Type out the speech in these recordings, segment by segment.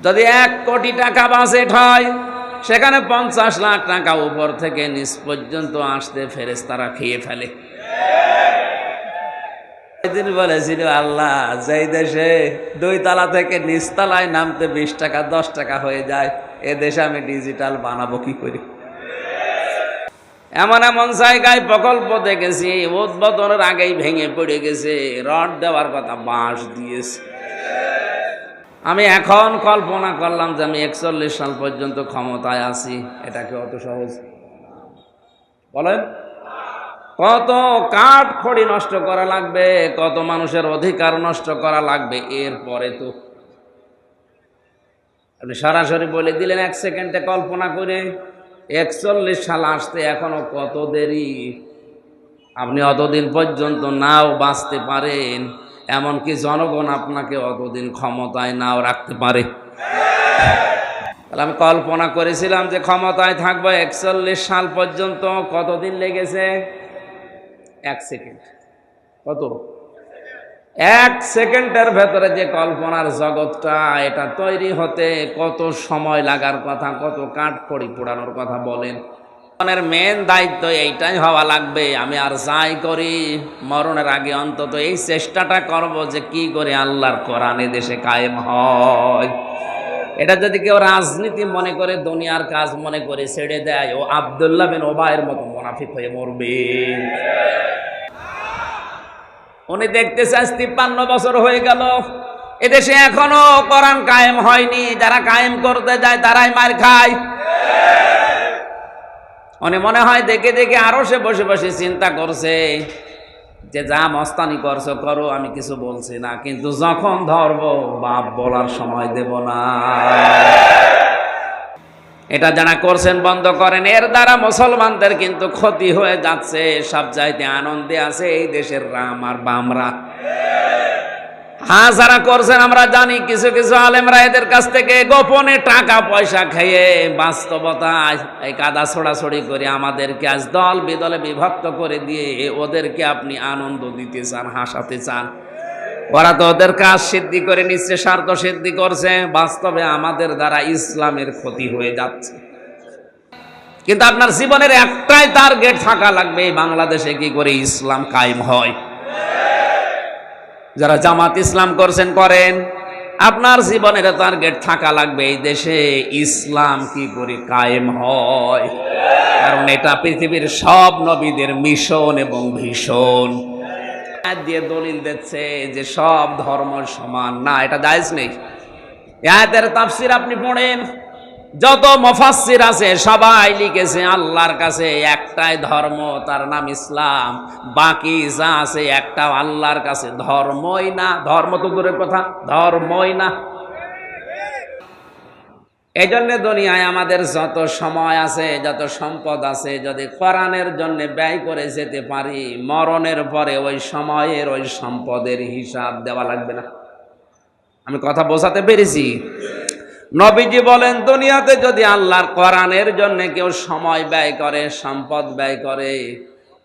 যদি 1 কোটি টাকা বাজেট হয়, সেখানে 50 লাখ টাকা উপর থেকে নিচ পর্যন্ত আসতে ফেরেশতারা খেয়ে ফেলে। একদিন বলেছিল, আল্লাহ, যেই দেশে 2 তলা থেকে নিচ তলায় নামতে 20 টাকা 10 টাকা হয়ে যায়, এ দেশে আমি ডিজিটাল বানাবো কি করে? এমন এমন জায়গায় প্রকল্প দেখেছি, উদ্বোধনের আগেই ভেঙে পড়ে গেছে, রড দেওয়ার কথা বাঁশ দিয়েছে। আমি এখন কল্পনা করলাম যে আমি 41 সাল পর্যন্ত ক্ষমতায় আছি, এটা কি অত সহজ? বলেন, কত কাঠ খড়ি নষ্ট করা লাগবে, কত মানুষের অধিকার নষ্ট করা লাগবে, এরপরে তো আপনি সরাসরি বলে দিলেন 1 সেকেন্ডে কল্পনা করে। 41 সাল আসতে এখনো কত দেরি। আপনি অতদিন পর্যন্ত নাও বাঁচতে পারেন, এমনকি জনগণ আপনাকে অতদিন ক্ষমতায় নাও রাখতে পারে। তাহলে আমি কল্পনা করেছিলাম যে ক্ষমতায় থাকবো 41 সাল পর্যন্ত, কতদিন লেগেছে? 1 সেকেন্ড। কত? 1 সেকেন্ডের ভেতরে যে কল্পনার জগৎটা, এটা তৈরি হতে কত সময় লাগার কথা, কত কাঠ খড়ি পোড়ানোর কথা বলেন। মরণের মেন দায়িত্ব এইটাই হওয়া লাগবে, আমি আর যাই করি মরণের আগে অন্তত এই চেষ্টাটা করব যে কি করে আল্লাহর কোরআন দেশে কায়েম হয়। এটা যদি কেউ রাজনীতি মনে করে, দুনিয়ার কাজ মনে করে ছেড়ে দেয়, ও আব্দুল্লাহ বিন ওবায়ের মতো মুনাফিক হয়ে মরবে। উনি দেখতে চান 53 বছর হয়ে গেল, এদেশে এখনো কোরআন কায়েম হয়নি, যারা কায়েম করতে যায় তারাই মার খায়। উনি মনে হয় দেখে দেখে আরো সে বসে বসে চিন্তা করছে যে যা মস্তানি করছো করো, আমি কিছু বলছি না, কিন্তু যখন ধরবো বাপ বলার সময় দেব না। এটা যারা করছেন বন্ধ করেন, এর দ্বারা মুসলমানদের কিন্তু ক্ষতি হয়ে যাচ্ছে। সব চাইতে আনন্দে আছে এই দেশের রাম আর বামরা। হ্যাঁ, যারা করছেন আমরা জানি, কিছু কিছু আলেমরা এদের কাছ থেকে গোপনে টাকা পয়সা খেয়ে বাস্তবতায় এই কাদা ছোড়াছড়ি করে আমাদেরকে আজ দল বিদলে বিভক্ত করে দিয়ে ওদেরকে আপনি আনন্দ দিতে চান, হাসাতে চান। ওরা তো ওদের কাজ সিদ্ধি করে নিচ্ছে, স্বার্থ সিদ্ধি করছে, বাস্তবে আমাদের দ্বারা ইসলামের ক্ষতি হয়ে যাচ্ছে। কিন্তু আপনার জীবনের একটাই টার্গেট থাকা লাগবে, বাংলাদেশে কি করে ইসলাম কায়েম হয়। যারা জামাত ইসলাম করছেন করেন, আপনার জীবনের টার্গেট থাকা লাগবে এই দেশে ইসলাম কি করে কায়েম হয়, কারণ এটা পৃথিবীর সব নবীদের মিশন এবং ভীষণ। দিয়ে দলিল দিচ্ছে যে সব ধর্ম সমান না, এটা জায়েজ নেই। আয়াতের তাফসীর আপনি পড়েন, যত মুফাসসির আছে সবাই লিখেছে আল্লাহর কাছে একটাই ধর্ম, তার নাম ইসলাম। বাকি যা আছে একটা আল্লাহর কাছে ধর্মই না, ধর্ম তো দূরের কথা, ধর্মই না। এই জন্য দুনিয়ায় আমাদের যত সময় আছে, যত সম্পদ আছে, যদি কোরআনের জন্য ব্যয় করে যেতে পারি, মরণের পরে ওই সময়ের ওই সম্পদের হিসাব দেওয়া লাগবে না। আমি কথা বোঝাতে পেরেছি? নবীজি বলেন, দুনিয়াতে যদি আল্লাহর কোরআনের জন্য কেউ সময় ব্যয় করে, সম্পদ ব্যয় করে,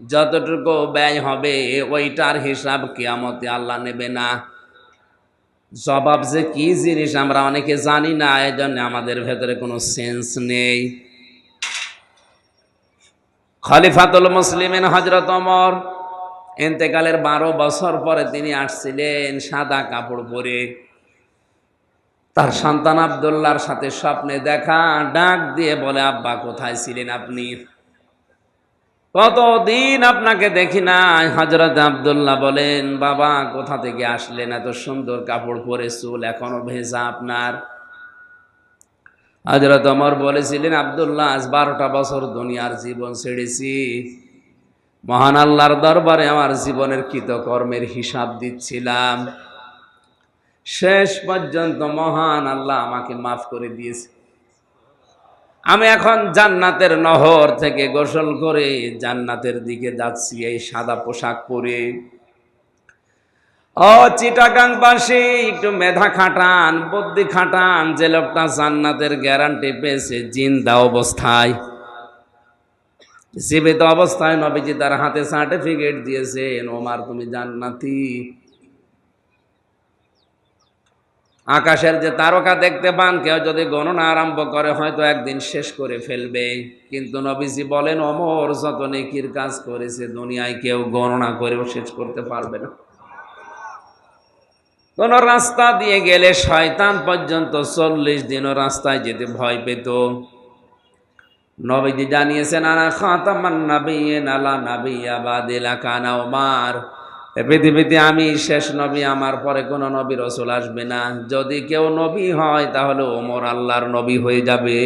যতটুকু ব্যয় হবে ওইটার হিসাব কিয়ামতে আল্লাহ নেবে না। জবাব যে কি জিনিস আমরা অনেকে জানি না, এই জন্য আমাদের ভেতরে কোনো সেন্স নেই। খলিফাতুল মুসলিমিন হযরত ওমর ইন্তেকালের 12 বছর পরে তিনি আসছিলেন সাদা কাপড় পরে। তার সন্তান আব্দুল্লাহর সাথে স্বপ্নে দেখা, ডাক দিয়ে বলে, আব্বা কোথায় ছিলেন আপনি? কতদিন আপনাকে দেখি না। হযরত আব্দুল্লাহ বলেন, বাবা কোথা থেকে আসলেন? এত সুন্দর কাপড় পরে, চুল এখনো ভেজা আপনার। হযরত ওমর বলেছিলেন, আব্দুল্লাহ আজ 12টা বছর দুনিয়ার জীবন ছেড়েছি, মহান আল্লাহর দরবারে আমার জীবনের কৃতকর্মের হিসাব দিচ্ছিলাম। শেষ পর্যন্ত মহান আল্লাহ আমাকে মাফ করে দিয়েছে। আমি এখন জান্নাতের নহর থেকে গোসল করে জান্নাতের দিকে যাচ্ছি এই সাদা পোশাক পরে। ও চিটাগাংবাসী, একটু মেধা খাটান, বুদ্ধি খাটান। যে লোকটা জান্নাতের গ্যারান্টি পেয়েছে জিন্দা অবস্থায়, জীবিত অবস্থায়, নবীজি তার হাতে সার্টিফিকেট দিয়েছেন, ওমর তুমি জান্নাতি। আকাশের যে তারকা দেখতে পান, কেউ যদি গণনা আরম্ভ করে হয়তো একদিন শেষ করে ফেলবে। কিন্তু নবীজি বলেন, ওমর যত নেকির কাজ করেছে দুনিয়ায় কেউ গণনা করেও শেষ করতে পারবে না। কোন রাস্তা দিয়ে গেলে শয়তান পর্যন্ত 40 দিনও রাস্তায় যেতে ভয় পেত। নবীজি জানিয়েছেন, আনা খাতামান নাবিয়্যিন আলা নাবিয়্যা বাদি লাকানা উমার, পৃথিবীতে আমি শেষ নবী, আমার পরে কোন নবী রাসূল আসবে না। যদি কেউ নবী হয় তাহলে ওমর আল্লাহর নবী হয়ে যাবে।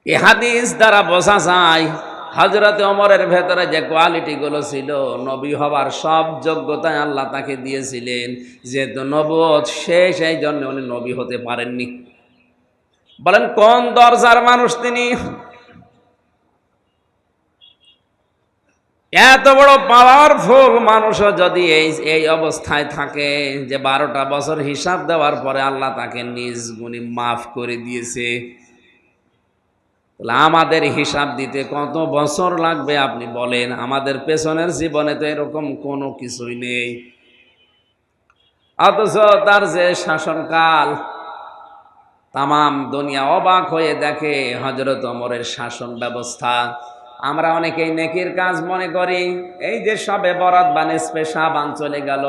এই হাদিস দ্বারা বোঝা যায় হযরত ওমরের ভেতরে যে কোয়ালিটি গুলো ছিল, নবী হবার সব যোগ্যতায় আল্লাহ তাকে দিয়েছিলেন। যেহেতু নবুয়ত শেষ, এই জন্য উনি নবী হতে পারেননি। বলেন কোন দরজার মানুষ তিনি? এত বড় পাওয়ারফুল মানুষও যদি এই অবস্থায় থাকে যে 12টা বছর হিসাব দেওয়ার পরে আল্লাহ তাকে নিজ গুণে মাফ করে দিয়েছে, তাহলে আমাদের হিসাব দিতে কত বছর লাগবে আপনি বলেন? আমাদের পেছনের জীবনে তো এরকম কোনো কিছুই নেই, অথচ তার যে শাসনকাল, তামাম দুনিয়া অবাক হয়ে দেখে হযরত ওমরের শাসন ব্যবস্থা। আমরা অনেকেই নেকির কাজ মনে করি, এই যে সবে বরাত বা নিসফে শাবান চলে গেল,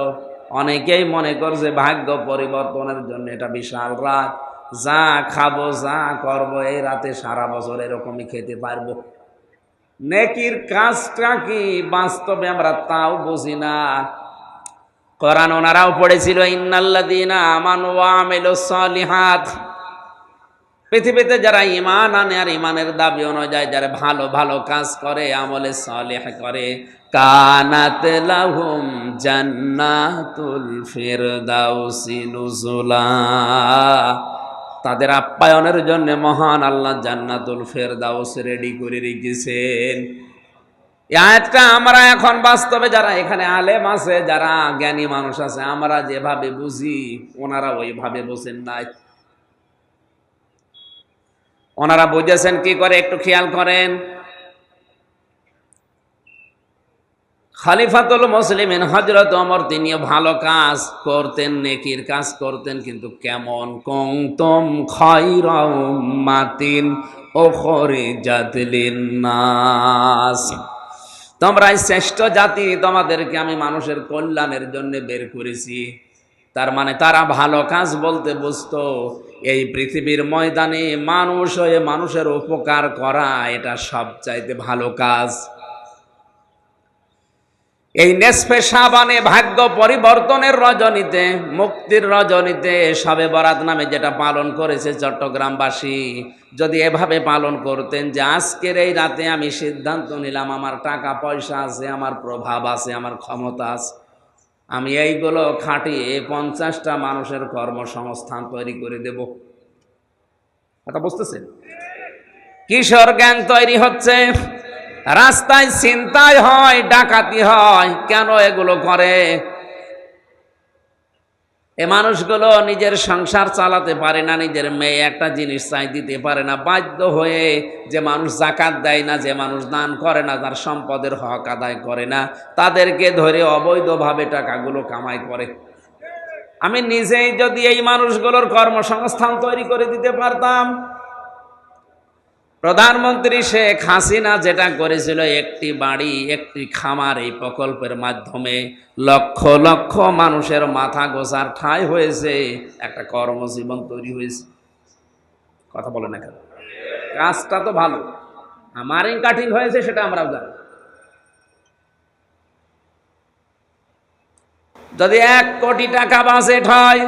অনেকেই মনে করছে ভাগ্য পরিবর্তনের জন্য এটা বিশাল রাত, যা খাবো যা করবো এই রাতে সারা বছর এরকমই খেতে পারবো। নেকির কাজটা কি বাস্তবে আমরা তাও বুঝি না। কোরআন ওনারাও পড়েছিল, ইন্নাল্লাযীনা আমানু ওয়া আমিলুস সালিহাত, পৃথিবীতে যারা ঈমান আনে আর ঈমানের দাবি অনুযায়ী যারা ভালো ভালো কাজ করে, আমলে সালেহ করে, কানাত লাহুম জান্নাতুল ফিরদাউসি নুজুলা, তাদের আপ্যায়নের জন্য মহান আল্লাহ জান্নাতুল ফেরদাউস রেডি করে রেখেছেন। এই আয়াতটা আমরা এখন বাস্তবে যারা এখানে আলেম আছে, যারা জ্ঞানী মানুষ আছে, আমরা যেভাবে বুঝি ওনারা ওইভাবে বোঝেন নাই। ওনারা বুঝেছেন কি করে একটু খেয়াল করেন। খলিফাতুল মুসলিমিন হযরত ওমর তিনিও ভালো কাজ করতেন, নেকির কাজ করতেন, কিন্তু কেমন? কুনতুম খায়রা উম্মাতিন উখরিজাত লিন্নাস, তোমরাই শ্রেষ্ঠ জাতি, তোমাদেরকে আমি মানুষের কল্যাণের জন্য বের করেছি। তার মানে তারা ভালো কাজ বলতে বুঝতো এই পৃথিবীর ময়দানে মানুষ হয়ে মানুষের উপকার করা, এটা সবচাইতে ভালো কাজ। এই নিসফে শাবানে ভাগ্য পরিবর্তনের রজনীতে, মুক্তির রজনীতে শবে বরাত নামে যেটা পালন করেছে চট্টগ্রামবাসী, যদি এভাবে পালন করতেন যে আজকের এই রাতে আমি সিদ্ধান্ত নিলাম, আমার টাকা পয়সা আছে, আমার প্রভাব আছে, আমার ক্ষমতা আছে, আমি এইগুলো খাটিয়ে 50টা মানুষের কর্মসংস্থান তৈরি করে দেব। কথা বুঝতেছেন? কিশোর গ্যাং তৈরি হচ্ছে, রাস্তায় ছিনতাই হয়, ডাকাতি হয়, কেন এগুলো করে? এ মানুষগুলো নিজের সংসার চালাতে পারে না, নিজের মেয়ে একটা জিনিস চাই দিতে পারে না, বাধ্য হয়ে যে মানুষ যাকাত দেয় না, যে মানুষ দান করে না, তার সম্পদের হক আদায় করে না, তাদেরকে ধরে অবৈধভাবে টাকাগুলো কামাই করে। আমি নিজেই যদি এই মানুষগুলোর কর্মসংস্থান তৈরি করে দিতে পারতাম। প্রধানমন্ত্রী শেখ হাসিনা যেটা করেছিল, একটি বাড়ি একটি খামার, এই প্রকল্পের মাধ্যমে লক্ষ লক্ষ মানুষের মাথা গোছার ঠাঁই হয়েছে, একটা কর্মজীবন তৈরি হয়েছে। কথা বলে না কেন? কাজটা তো ভালো, আমারই কাঠিন হয়েছে সেটা আমরাও জানি। যদি 1 কোটি টাকা বাজেট হয়,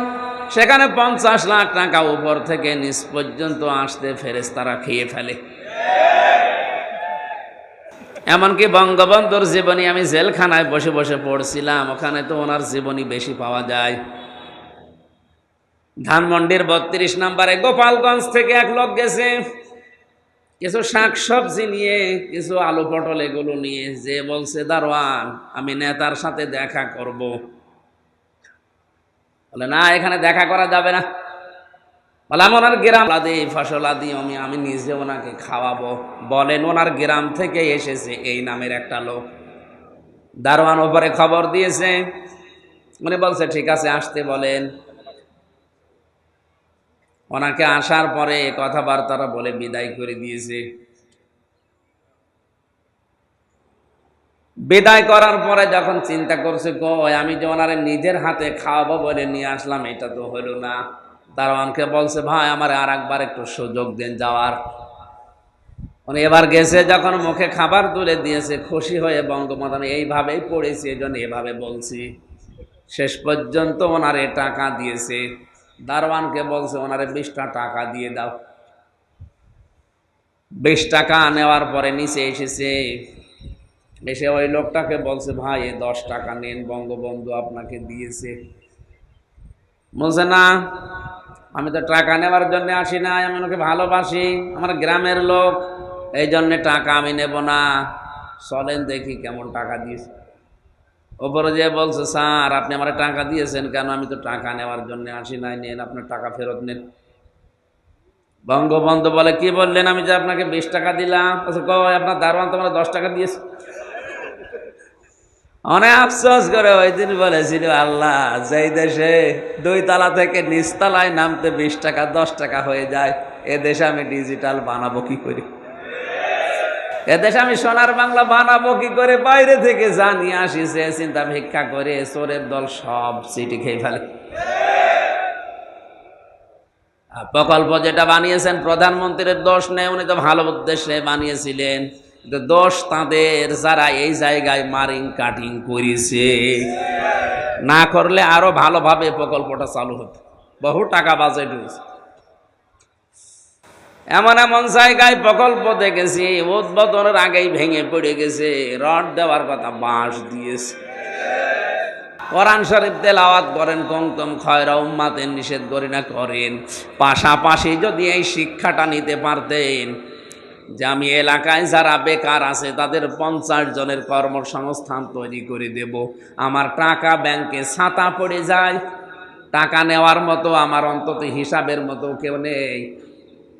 সেখানে 50 লাখ টাকা উপর থেকে নিচ পর্যন্ত আসতে ফেরেশতারা খেয়ে ফেলে। এমনকি বঙ্গবন্ধুর জীবনী আমি জেলখানায় বসে বসে পড়ছিলাম, ওখানে তো ওনার জীবনী বেশি পাওয়া যায়। ধানমন্ডির 32 নম্বরে গোপালগঞ্জ থেকে এক লোক গেছে কিছু শাকসবজি নিয়ে, কিছু আলু পটল এগুলো নিয়ে, যে বলছে, দারোয়ান আমি নেতার সাথে দেখা করব। বলে না, এখানে দেখা করা যাবে না। বললাম ওনার গ্রাম আদি ফসল আদি আমি নিজে ওনাকে খাওয়াবো। বলেন ওনার গ্রাম থেকে এসেছে এই নামের একটা লোক। দারোয়ান ওপরে খবর দিয়েছে, উনি বলছে ঠিক আছে আসতে বলেন। ওনাকে আসার পরে কথাবার্তারা বলে বিদায় করে দিয়েছে। বিদায় করার পরে যখন চিন্তা করছে কই আমি যে ওনারে নিজের হাতে খাওয়াবো বলে নিয়ে আসলাম, এটা তো হলো না। দারোয়ানকে বলছে ভাই আমার আর একবার একটু সুযোগ দেন যাওয়ার। উনি এবার গেছে, যখন মুখে খাবার তুলে দিয়েছে খুশি হয়ে বঙ্গবন্ধু আমি এইভাবেই পড়েছি, এই জন্য এভাবে বলছি। শেষ পর্যন্ত ওনারে টাকা দিয়েছে। দারোয়ানকে বলছে ওনারে 20টা টাকা দিয়ে দাও। 20 টাকা নেওয়ার পরে নিচে এসেছে, এসে ওই লোকটাকে বলছে ভাই 10 টাকা নেন, বঙ্গবন্ধু আপনাকে দিয়েছে। বলছে না আমি তো টাকা নেওয়ার জন্য আসি না, আমি ওনাকে ভালোবাসি, আমার গ্রামের লোক, এই জন্য টাকা আমি নেব না। চলেন দেখি কেমন টাকা দিয়েছে। ওপরে যে বলছে স্যার আপনি আমার টাকা দিয়েছেন কেন? আমি তো টাকা নেওয়ার জন্য আসি নাই, নেন আপনার টাকা ফেরত নেন। বঙ্গবন্ধু বলে কি বললেন? আমি যে আপনাকে 20 টাকা দিলাম। আপনার দারোয়ান তোমার 10 টাকা দিয়েছে। অনেক আফসোস করে ওই দিন বলেছিল আল্লাহ যেই দেশে 2 তলা থেকে নিচতলায় নামতে 20 টাকা 10 টাকা হয়ে যায়, এ দেশে আমি ডিজিটাল বানাবো কি করে? এদেশে আমি সোনার বাংলা বানাবো কি করে? বাইরে থেকে জানিয়ে আসিছে চিন্তা ভিক্ষা করে চোরের দল সব সিটি খেয়ে ফেলে। প্রকল্প যেটা বানিয়েছেন প্রধানমন্ত্রীর দোষ নেই, উনি তো ভালো উদ্দেশ্যে বানিয়েছিলেন, কিন্তু দোষ তাদের যারা এই জায়গায় মারিং কাটিং করেছে। না করলে আরো ভালোভাবে প্রকল্পটা চালু হতো, বহু টাকা বাজেট হয়েছে। এমন এমন জায়গায় প্রকল্প দেখেছি উদ্বোধনের আগেই ভেঙে পড়ে গেছে, রড দেওয়ার কথা বাঁশ দিয়েছে। কোরআন শরীফ তেলাওয়াত করেন, কুনতুম খায়রা উম্মাতিন নিষেধ করি না করেন। পাশাপাশি যদি এই শিক্ষাটা নিতে পারতেন যে আমি এলাকায় যারা বেকার আছে তাদের 50 জনের কর্মসংস্থান তৈরি করে দেব, আমার টাকা ব্যাংকে ছাতা পড়ে যায়, টাকা নেওয়ার মতো আমার অন্তত হিসাবের মতো কেউ নেই।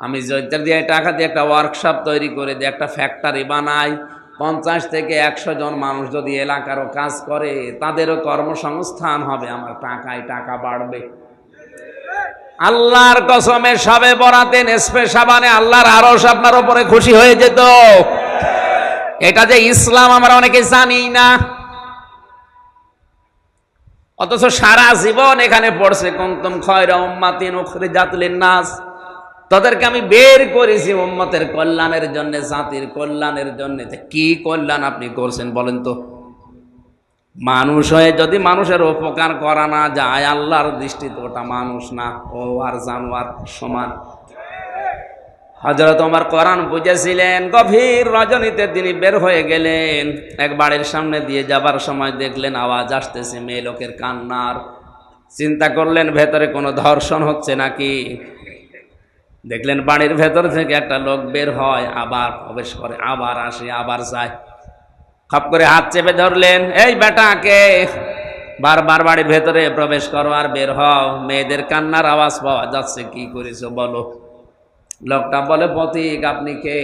আমি জয়িত্র দিয়ে টাকা দিয়ে একটা ওয়ার্কশপ তৈরি করে দিয়ে একটা ফ্যাক্টরি বানাই, 50 থেকে 100 জন মানুষ যদি এলাকারও কাজ করে তাদেরও কর্মসংস্থান হবে, আমার টাকায় টাকা বাড়বে। আল্লাহর কসমে সবে বরাতে নেসফে শাবানে আল্লাহর আরশ আপনার উপরে খুশি হয়ে যেত। এটা যে ইসলাম আমরা অনেকে জানি না, অথচ সারা জীবন এখানে পড়ছে কুনতুম খায়রা উম্মাতিন উখরিজাত লিন-নাস। তাদেরকে আমি বের করেছি উম্মতের কল্যাণের জন্য, জাতির কল্যাণের জন্য। কি কল্যাণ আপনি করছেন বলেন তো? মানুষ হয়ে যদি মানুষের উপকার করা না যায়, আল্লাহর দৃষ্টিতে ওটা মানুষ না, ও আর জানোয়ার সমান। হযরত ওমর কোরআন বুঝেছিলেন, গভীর রজনীতে তিনি বের হয়ে গেলেন, এক বাড়ির সামনে দিয়ে যাবার সময় দেখলেন আওয়াজ আসতেছে মেয়ে লোকের কান্নার। চিন্তা করলেন ভেতরে কোনো ধর্ষণ হচ্ছে নাকি। দেখলেন বাড়ির ভেতর থেকে একটা লোক বের হয়, আবার প্রবেশ করে, আবার আসে, আবার যায়। খপ করে হাত চেপে ধরলেন, এই বেটাকে বারবার বাড়ির ভেতরে প্রবেশ করো আর বের হও, মেয়েদের কান্নার আওয়াজ পাওয়া যাচ্ছে, কি করেছো বলো। লোকটা বলে পথিক আপনি কে?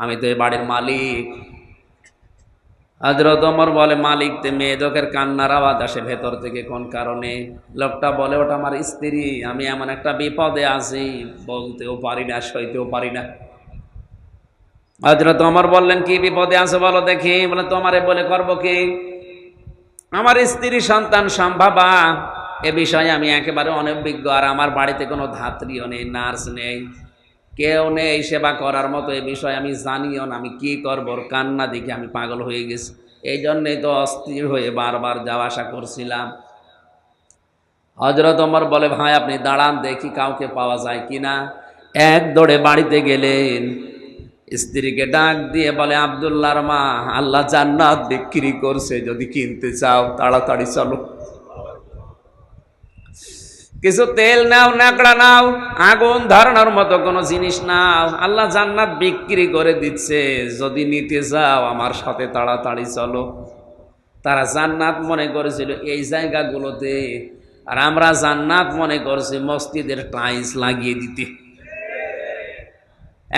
আমি তো এই বাড়ির মালিক। হযরত ওমর বলে মালিক তে মেয়েদের কান্নার আওয়াজ আসে ভেতর থেকে কোন কারণে? লোকটা বলে ওটা আমার স্ত্রী, আমি এমন একটা বিপদে আছি বলতেও পারি না, সইতেও পারি না। হযরত ওমর বললেন কি বিপদে আছে বলো দেখি। বলে তোমারে বলে করবো কি? আমার স্ত্রী সন্তান সম্ভাবা, এ বিষয়ে আমি একেবারে অনভিজ্ঞ, আর আমার বাড়িতে কোনো ধাত্রীও নেই, নার্স নেই, কেউ নেই সেবা করার মতো, এ বিষয়ে আমি জানিও না, আমি কি করবো। ওর কান্না দেখে আমি পাগল হয়ে গেছি, এই জন্যই তো অস্থির হয়ে বারবার যাওয়া আসা করছিলাম। হযরত ওমর বলে ভাই আপনি দাঁড়ান দেখি কাউকে পাওয়া যায় কিনা। এক দৌড়ে বাড়িতে গেলেন, স্ত্রীকে ডাক দিয়ে বলে আব্দুল্লাহর মা, আল্লাহ জান্নাত বিক্রি করছে, যদি কিনতে চাও তাড়াতাড়ি চলো, কিছু তেল নাও, ন্যাকড়া নাও, আগুন ধরানোর মতো কোনো জিনিস নাও, আল্লাহ জান্নাত বিক্রি করে দিচ্ছে, যদি নিতে চাও আমার সাথে তাড়াতাড়ি চলো। তারা জান্নাত মনে করেছিল এই জায়গাগুলোতে, আর আমরা জান্নাত মনে করছি মসজিদের টাইলস লাগিয়ে দিতে।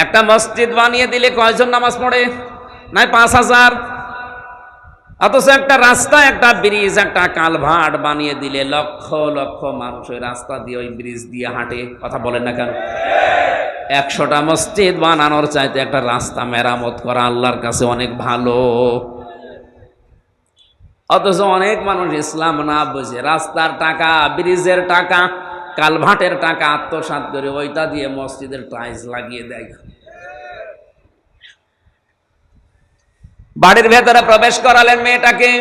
একটা মসজিদ বানিয়ে দিলে কয়জন নামাজ পড়ে? নাই 5000। অথচ একটা রাস্তা, একটা ব্রিজ, একটা কালভার্ট বানিয়ে দিলে লক্ষ লক্ষ মানুষ ওই রাস্তা দিয়ে, ওই ব্রিজ দিয়ে হাঁটে। কথা বলেন না কেন? 100টা মসজিদ বানানোর চাইতে একটা রাস্তা মেরামত করা আল্লাহর কাছে অনেক ভালো। অথচ অনেক মানুষ ইসলাম না বুঝে রাস্তার টাকা, ব্রিজের টাকা, কালভার্টের টাকা আত্মসাৎ করে ওইটা দিয়ে মসজিদের টাইলস লাগিয়ে দেয়। বাড়ির ভেতরে প্রবেশ করালেন মেয়েটাকে,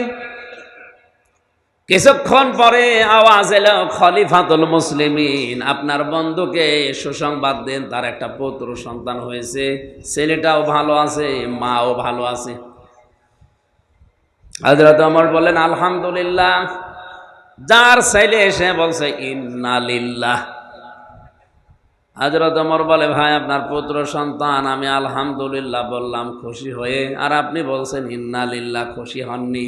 কিছুক্ষণ পরে আওয়াজ এলো, খলিফাতুল মুসলিমিন, আপনার বন্ধুকে সুসংবাদ দেন, তার একটা পুত্র সন্তান হয়েছে, ছেলেটাও ভালো আছে, মাও ভালো আছে। হযরত ওমর বলেন আলহামদুলিল্লাহ। যার ছেলে এসে বলছে ইন্না লিল্লাহ। হযরত ওমর বলে, ভাই আপনার পুত্র সন্তান, আমি আলহামদুলিল্লাহ বললাম খুশি হয়ে, আর আপনি বলছেন ইন্না লিল্লাহ। খুশি হননি?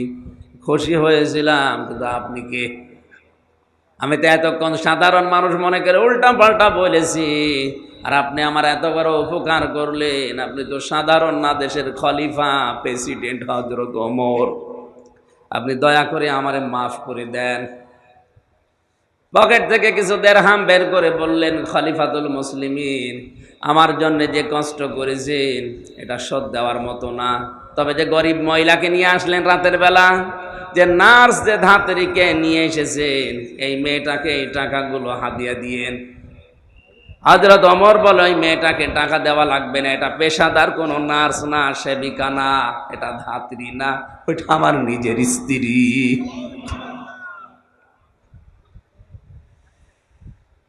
খুশি হয়েছিলাম, কিন্তু আপনি কে? আমি তো এতক্ষণ সাধারণ মানুষ মনে করে উল্টা পাল্টা বলেছি, আর আপনি আমার এত বড় উপকার করলেন। আপনি তো সাধারণ না, দেশের খলিফা, প্রেসিডেন্ট হযরত ওমর। আপনি দয়া করে আমারে মাফ করে দেন। পকেট থেকে কিছু দিরহাম বের করে বললেন, খলিফাতুল মুসলিমিন, আমার জন্য যে কষ্ট করেছেন এটা শোধ দেওয়ার মতো না। তবে যে গরিব মহিলাকে নিয়ে আসলেন রাতের বেলা, যে নার্স, যে ধাত্রীকে নিয়ে এসেছেন, এই মেয়েটাকে এই টাকাগুলো হাদিয়া দিয়েন। হযরত ওমর বলে, ওই মেয়েটাকে টাকা দেওয়া লাগবে না, এটা পেশাদার কোনো নার্স না, সেবিকা না, এটা ধাত্রী না, ওইটা আমার নিজের স্ত্রী।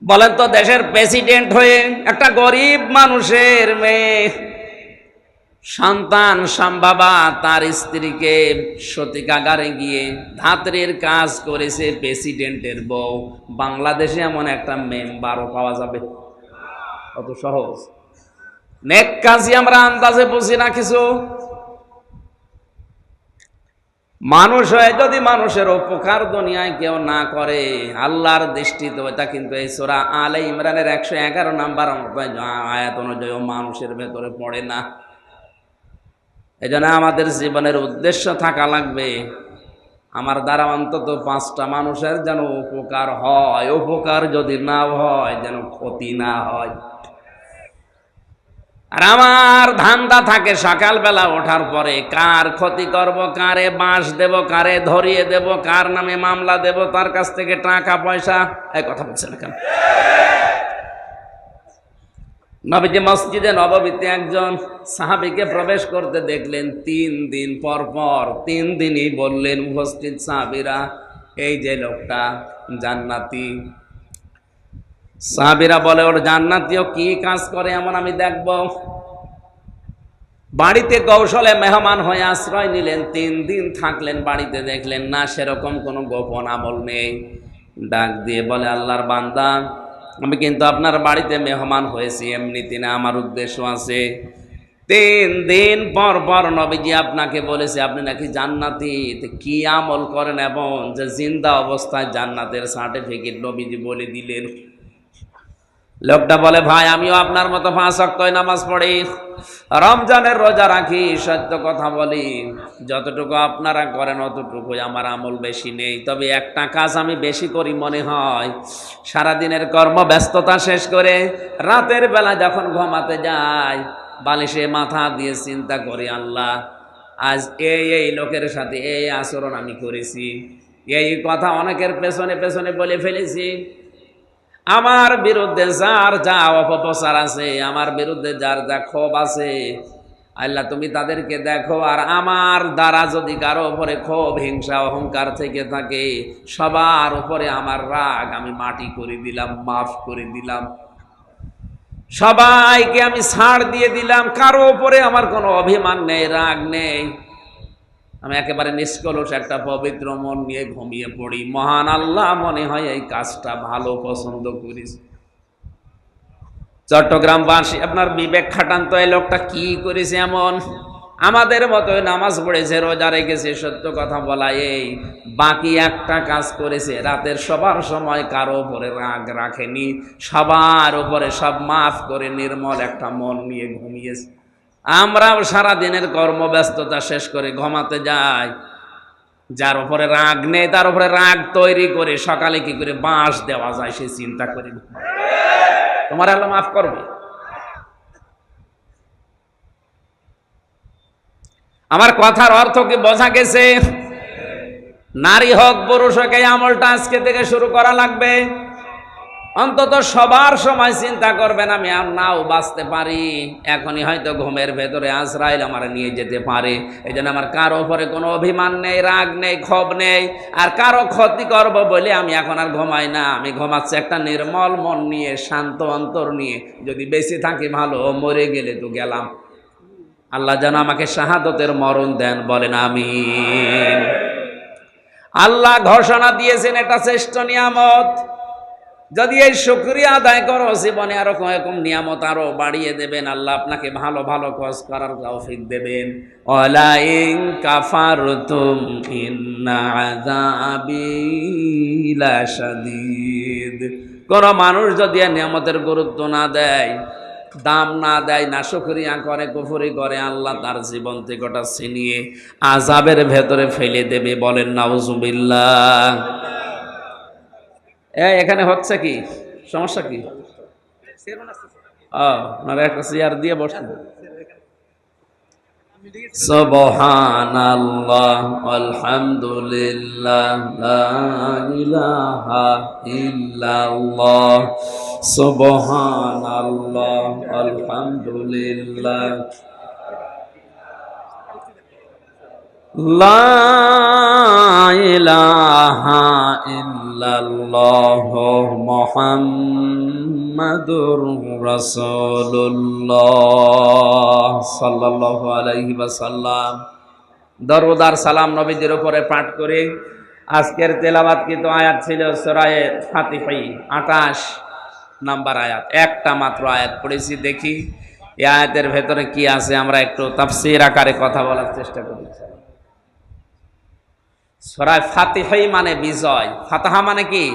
বলেন তো, দেশের প্রেসিডেন্ট হয়ে একটা গরিব মানুষের মেয়ে সন্তান সম্ভাবা তার স্ত্রীকে সতীকাগারে গিয়ে ধাত্রীর কাজ করেছে প্রেসিডেন্টের বউ। বাংলাদেশে এমন একটা মেম্বারও পাওয়া যাবে? কত সহজ! নেক কাজী আমরা আন্দাজে বুঝি না কিছু। মানুষ হয়ে যদি মানুষের উপকার দুনিয়ায় কেউ না করে, আল্লাহর দৃষ্টিতে ওটা কিন্তু এই সূরা আলে ইমরানের 111 নাম্বার আয়াত অনুযায়ী মানুষের ভেতরে পড়ে না। এজন্য আমাদের জীবনের উদ্দেশ্য থাকা লাগবে, আমার দ্বারা অন্তত 5টা মানুষের যেন উপকার হয়, উপকার যদি না হয় যেন ক্ষতি না হয়। আর আমার ধান্দা থাকে সকালবেলা ওঠার পরে কার ক্ষতি করব, কারে বাঁশ দেব, কারে ধরিয়ে দেব, কার নামে মামলা দেব, তার কাছ থেকে টাকা পয়সা। এই কথা বলছেন না কেন? নবীজি মসজিদে নববীতে একজন সাহাবীকে প্রবেশ করতে দেখলেন। 3 দিন পর পর 3 দিনই বললেন উপস্থিত সাহাবীরা, এই যে লোকটা জান্নাতি। সাহাবীরা বলে, ওর জান্নাতীও কি কাজ করে এমন আমি দেখব। বাড়িতে কৌশলে মেহমান হয়ে আশ্রয় নিলেন, 3 দিন থাকলেন বাড়িতে, দেখলেন না সেরকম কোনো গোপন আমল নেই। ডাক দিয়ে বলে, আল্লাহর বান্দা, আমি কিন্তু আপনার বাড়িতে মেহমান হয়েছি এমনিতে না, আমার উদ্দেশ্য আছে। 3 দিন পর পর নবীজি আপনাকে বলেছে আপনি নাকি জান্নাতি, কি আমল করেন এবং যে জিন্দা অবস্থায় জান্নাতের সার্টিফিকেট নবীজি বলে দিলেন। লোকটা বলে, ভাই আমিও আপনার মতো 5 ওয়াক্ত নামাজ পড়ি, রমজানের রোজা রাখি, সত্য কথা বলি, যতটুকু আপনারা করেন অতটুকুই আমার আমল বেশি নেই। তবে একটা কাজ আমি বেশি করি মনে হয়, সারাদিনের কর্মব্যস্ততা শেষ করে রাতের বেলা যখন ঘুমাতে যাই, বালিশে মাথা দিয়ে চিন্তা করি, আল্লাহ আজ এই লোকের সাথে এই আচরণ আমি করেছি, এই কথা অনেকের পেছনে পেছনে বলে ফেলেছি, আমার বিরুদ্ধে যার যা অপপ্রচার আছে, আমার বিরুদ্ধে যার যা ক্ষোভ আছে, আল্লাহ তুমি তাদেরকে দেখো। আর আমার দ্বারা যদি কারো উপরে ক্ষোভ, হিংসা, অহংকার থেকে থাকে, সবার উপরে আমার রাগ আমি মাটি করে দিলাম, মাফ করে দিলাম, সবাইকে আমি ছাড় দিয়ে দিলাম, কারো উপরে আমার কোনো অভিমান নেই, রাগ নেই, আমি একেবারে নিষ্কলুষ একটা পবিত্র মন নিয়ে ঘুমিয়ে পড়ি। মহান আল্লাহ মনে হয় এই কাজটা ভালো পছন্দ করিস। চট্টগ্রামবাসী আপনার বিবেক খাটান তো, এই লোকটা কি করেছে এমন? আমাদের মতোই নামাজ পড়েছে, রোজা রেখেছে, সত্য কথা বলা, এই বাকি একটা কাজ করেছে, রাতের সবার সময় কারো উপরে রাগ রাখেনি, সবার উপরে সব মাফ করে নির্মল একটা মন নিয়ে ঘুমিয়েছে। আমরাও সারা দিনের কর্মব্যস্ততা শেষ করে ঘুমাতে যাই, যার উপরে রাগ নেই তার উপরে রাগ তৈরি করে সকালে কি করে বাঁশ দেওয়া যায় সে চিন্তা করে তোমার আল্লাহ মাফ করবে। আমার কথার অর্থ কি বোঝা গেছে? নারী হোক পুরুষ হোক এই আমলটা আজকে থেকে শুরু করা লাগবে। অন্তত সবার সময় চিন্তা করবেন আমি আর নাও বাঁচতে পারি, এখনই হয়তো ঘুমের ভেতরে আজরাইল আমার নিয়ে যেতে পারে। এই জন্য আমার কারো উপরে কোনো অভিমান নেই, রাগ নেই, ক্ষোভ নেই, আর কারো ক্ষতি করবো বলে আমি এখন আর ঘুমাই না। আমি ঘুমাচ্ছি একটা নির্মল মন নিয়ে, শান্ত অন্তর নিয়ে। যদি বেঁচে থাকি ভালো, মরে গেলে তো গেলাম। আল্লাহ যেন আমাকে শাহাদতের মরণ দেন, বলেন আমিন। আল্লাহ ঘোষণা দিয়েছেন এটা শ্রেষ্ঠ নিয়ামত, যদি এই শুকরিয়া আদায় করো জীবনে আরো কয়েকম নিয়ামত আরো বাড়িয়ে দেবেন। আল্লাহ আপনাকে ভালো ভালো কাজ করার তৌফিক দেবেন। ওয়ালা ইন কাফারতুম ইন্না আযাবি লাশাদীদ। কোন মানুষ যদি নিয়ামতের গুরুত্ব না দেয়, দাম না দেয়, না শুকরিয়া করে, কুফরি করে, আল্লাহ তার জীবন থেকে ওটা ছিনিয়ে আযাবের ভেতরে ফেলে দেবে, বলেন নাউজুবিল্লাহ। এখানে হচ্ছে কি সমস্যা কি? আপনারা একটা চেয়ার দিয়ে বসেন। সুবহানাল্লাহ আলহামদুলিল্লাহ লা ইলাহা ইল্লাল্লাহ সুবহানাল্লাহ আলহামদুলিল্লাহ লা ইলাহা ইল্লাল্লাহ মুহাম্মাদুর রাসূলুল্লাহ সাল্লাল্লাহু আলাইহি ওয়াসাল্লাম। দরুদ আর সালাম নবীদের উপরে পাঠ করে আজকের তেলাওয়াতকৃত আয়াত ছিল সূরা ফাতিহা 28 নাম্বার আয়াত। একটা মাত্র আয়াত পড়েছি, দেখি এই আয়াতের ভেতরে কি আছে আমরা একটু তাফসীর আকারে কথা বলার চেষ্টা করি। সূরা ফাতিহা মানে বিজয়, ফাতাহা মানে কি?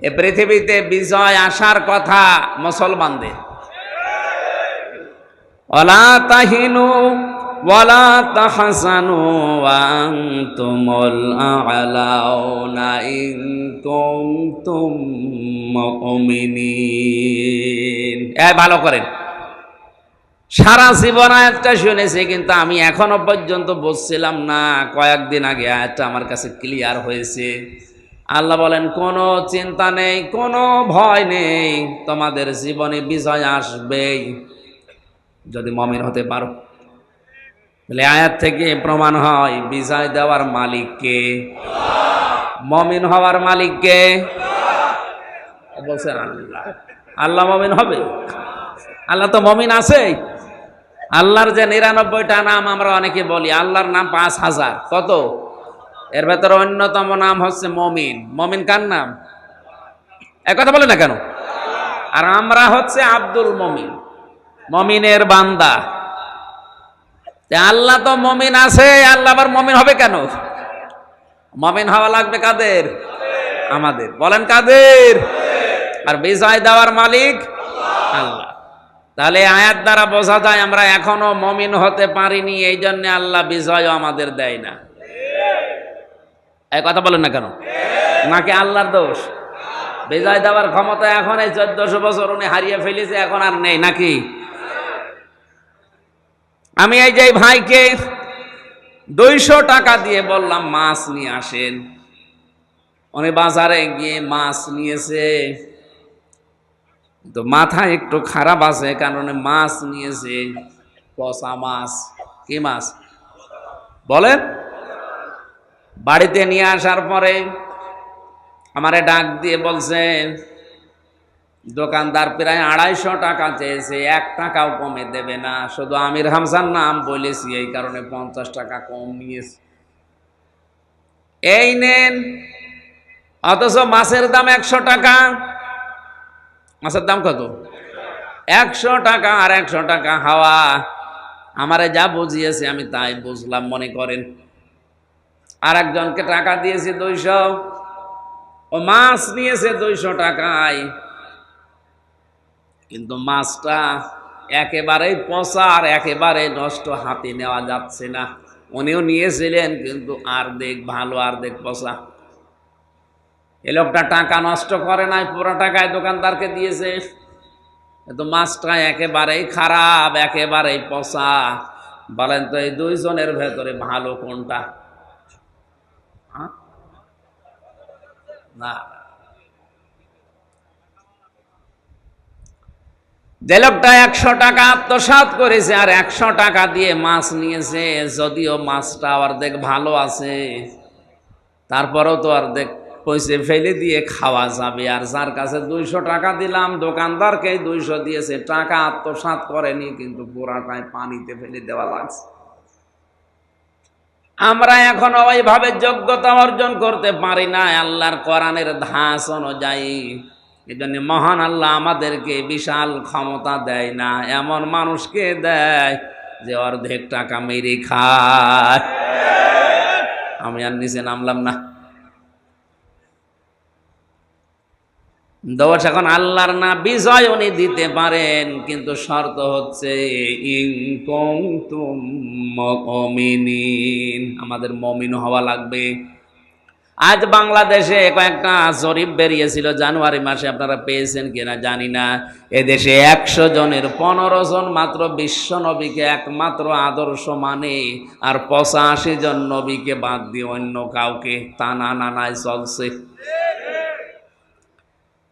এ পৃথিবীতে বিজয় আসার কথা মুসলমানদের। ওয়ালা তাহিনু ওয়ালা তাহসানু ওয়া আনতুমুল আ'লাউনা ইন কুনতুম মুমিনিন। ভালো করেন, সারা জীবন আয়াতটা শুনেছি কিন্তু আমি এখনো পর্যন্ত বুঝছিলাম না। কয়েকদিন আগে আয়াতটা আমার কাছে ক্লিয়ার হয়েছে। আল্লাহ বলেন কোনো চিন্তা নেই, কোনো ভয় নেই, তোমাদের জীবনে বিজয় আসবেই যদি মুমিন হতে পারো। তাহলে আয়াত থেকে প্রমাণ হয় বিজয় দেওয়ার মালিক কে? মুমিন হওয়ার মালিক কে? বলছেন আল্লাহ। আল্লাহ মুমিন হবে? আল্লাহ তো মুমিন আছে। আল্লাহর যে 99টা নাম আমরা অনেকে বলি, আল্লাহর নাম 5000। কত? এর ভেতরে অন্যতম নাম হচ্ছে মুমিন। মুমিন কার নাম? এক কথা বলে না কেন? আর আমরা হচ্ছে আব্দুল মুমিন, মুমিনের বান্দা। আল্লাহ তো মুমিন আছে, আল্লাহ আবার মুমিন হবে কেন? মুমিন হওয়া লাগবে কাদের? আমাদের। বলেন কাদের? আর বিজয় দেওয়ার মালিক আল্লাহ। তাহলে আয়াত দ্বারা বোঝা যায় আমরা এখনো মুমিন হতে পারিনি, এই জন্য আল্লাহ বিজয় আমাদের দেয় না। এই কথা বলেন না কেন? নাকি আল্লাহর দোষ? বিজয় দেওয়ার ক্ষমতা এখন এই 1400 বছর উনি হারিয়ে ফেলেছে, এখন আর নেই নাকি? আমি এই যে ভাইকে 200 টাকা দিয়ে বললাম মাছ নিয়ে আসেন, উনি বাজারে গিয়ে মাছ নিয়েছে। তো মাথা একটু খারাপ আছে, কারণ মাছ নিয়েছে পচা মাছ। কি মাছ বলেন? বাড়িতে নিয়ে আসার পরে আমারে ডাক দিয়ে বলছে দোকানদার প্রায় 250 টাকা চেয়েছে, 1 টাকাও কমে দেবে না। শুধু আমির হামজার নাম বলেছি, এই কারণে 50 টাকা কম নিয়েছে। এই নেন। অথচ মাছের দাম 100 টাকা। মাছের দাম কত? 100 টাকা। আর 100 টাকা হাওয়া। আমারে যা বুঝিয়েছে আমি তাই বুঝলাম মনে করেন। আর একজনকে টাকা দিয়েছি 200, ও মাছ নিয়েছে 200 টাকায়, কিন্তু মাছটা একেবারেই পচা আর একেবারে নষ্ট, হাতে নেওয়া যাচ্ছে না। উনিও নিয়েছিলেন, কিন্তু অর্ধেক ভালো অর্ধেক পচা। এ লোকটা টাকা নষ্ট করে নাই, পুরো টাকায় দোকানদারকে দিয়েছে। তো মাছটা একেবারেই খারাপ, একেবারেই পচা। বলেন তো এই দুইজনের ভেতরে ভালো কোনটা? না, যে লোকটা 100 টাকা আত্মসাৎ করেছে আর 100 টাকা দিয়ে মাছ নিয়েছে, যদিও মাছটা অর্ধেক ভালো আছে, তারপরেও তো অর্ধেক পয়সা ফেলে দিয়ে খাওয়া যাবে। আর যার কাছে 200 টাকা দিলাম, দোকানদারকে 200 দিয়েছে, টাকা আত্মসাৎ করেনি, কিন্তু পুরাটাই পানিতে ফেলে দেওয়া লাগছে। আমরা এখনো ওইভাবে যোগ্যতা অর্জন করতে পারি না আল্লাহর কোরআনের ধাঁচ অনুযায়ী। এই জন্য মহান আল্লাহ আমাদেরকে বিশাল ক্ষমতা দেয় না, এমন মানুষকে দেয় যে অর্ধেক টাকা মেরে খায়। আমি আর নিচে নামলাম না। দোষ এখন আল্লাহর না, বিজয় উনি দিতে পারেন, কিন্তু শর্ত হচ্ছে ইন কুনতুম মুমিনিন, আমাদের মুমিন হওয়া লাগবে। আজ বাংলাদেশে কয়েকটা জরিপ বেরিয়েছিল জানুয়ারি মাসে, আপনারা পেয়েছেন কিনা জানি না। এদেশে 100 জনের 15 জন মাত্র বিশ্ব নবীকে একমাত্র আদর্শ মানে, আর 85 জন নবীকে বাদ দিয়ে অন্য কাউকে টানা নানায় চলছে।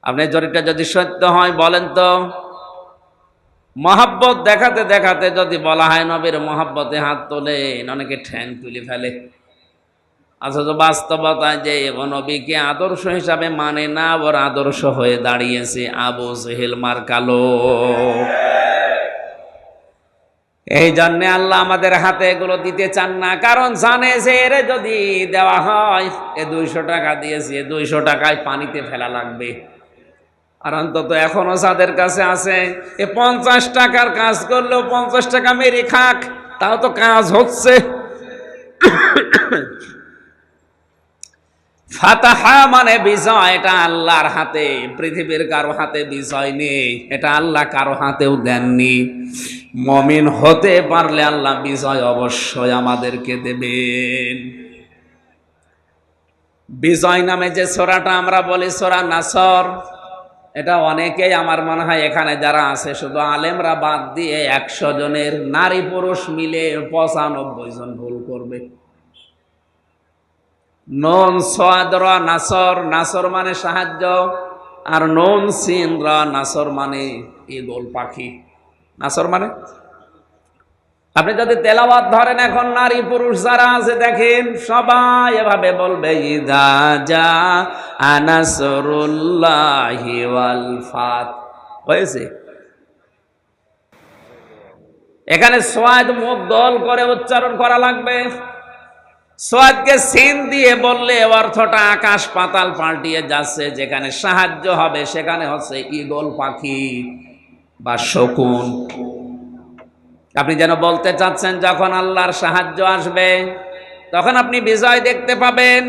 আপনি জরিপটা যদি সত্য হয় বলেন তো, মহাব্বত দেখাতে দেখাতে যদি বলা হয় নবীর মহাব্বতে হাত তোলেন, অনেকে ঠ্যাং তুলে ফেলে। অথচ বাস্তবতায় যে নবীকে আদর্শ হিসাবে মানে না, ওর আদর্শ হয়ে দাঁড়িয়েছে আবু জেহেল মার্কালো। এই জন্যে আল্লাহ আমাদের হাতে এগুলো দিতে চান না, কারণ জানে যে এর যদি দেওয়া হয়, এ 200 টাকা দিয়েছে, 200 টাকায় পানিতে ফেলা লাগবে। আর অন্তত এখনো যাদের কাছে আছে, এ 50 টাকার কাজ করলেও 50 টাকা মেরে খাক, তাও তো কাজ হচ্ছে। ফাতাহা মানে বিজয়, এটা আল্লাহর হাতে, পৃথিবীর কারো হাতে বিজয় নেই, এটা আল্লাহ কারো হাতেও দেননি। মুমিন হতে পারলে আল্লাহ বিজয় অবশ্যই আমাদেরকে দেবেন। বিজয় নামে যে সূরাটা আমরা বলি সূরা নাসর, এটা অনেকেই আমার মনে হয় এখানে যারা আছে শুধু আলেমরা বাদ দিয়ে 100 জনের নারী পুরুষ মিলে 95 জন ভুল করবে। নুন সাদ রা নাসর, নাসর মানে সাহায্য, আর নুন সিন রা নাসর মানে ঈগল পাখি। নাসর মানে, আপনি যদি তেলাওয়াত ধরেন এখন নারী পুরুষ যারা আছে দেখেন সবাই এভাবে বলবে ইযা জা নাসরুল্লাহি ওয়াল ফাত। হয়েছে? এখানে সোয়াদ মুখ দল করে উচ্চারণ করা লাগবে। সোয়াদকে সিন দিয়ে বললে অর্থটা আকাশ পাতাল পাল্টিয়ে যাচ্ছে। যেখানে সাহায্য হবে সেখানে হচ্ছে ঈগল পাখি বা শকুন। আপনি যেন বলতে চাচ্ছেন যখন আল্লাহর সাহায্য আসবে তখন আপনি বিজয় দেখতে পাবেন।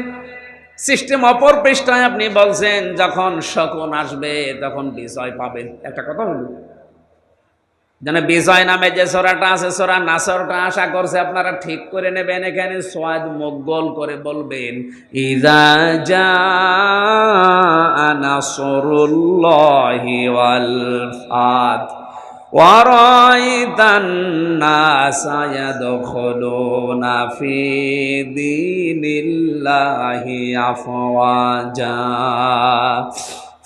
সিস্টেম অপর পৃষ্ঠায় আপনি বলছেন যখন শকুন আসবে তখন বিজয় পাবেন। একটা কথা হলো, যেন বিজয় নামে যে সূরাটা আছে সূরা নাসরটা আশা করছে আপনারা ঠিক করে নেবেন। এখানে সোয়াদ মুগল করে বলবেন ইযা জাআ নাসরুল্লাহি ওয়াল ফাত ওয়া রাআইতান নাসা ইয়াদখুলুনা ফি দীনিল্লাহি আফওয়াজা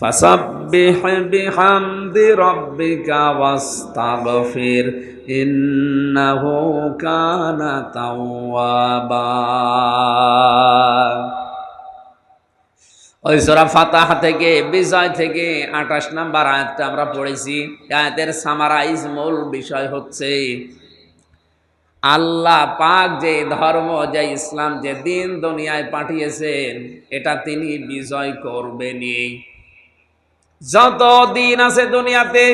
ফাসাব্বিহ বিহামদি রাব্বিকা ওয়াস্তাগফির ইন্নাহু কানা তাওয়াবা। ওই সূরা ফাতিহা থেকে বিজয় থেকে 28 নম্বর আয়াতটা আমরা পড়েছি। আয়াতের সামারাইজ মূল বিষয় হচ্ছে আল্লাহ পাক যে ধর্ম, যে ইসলাম, যে দিন দুনিয়ায় পাঠিয়েছেন এটা তিনি বিজয় করবেনই। যত দিন আছে দুনিয়াতে,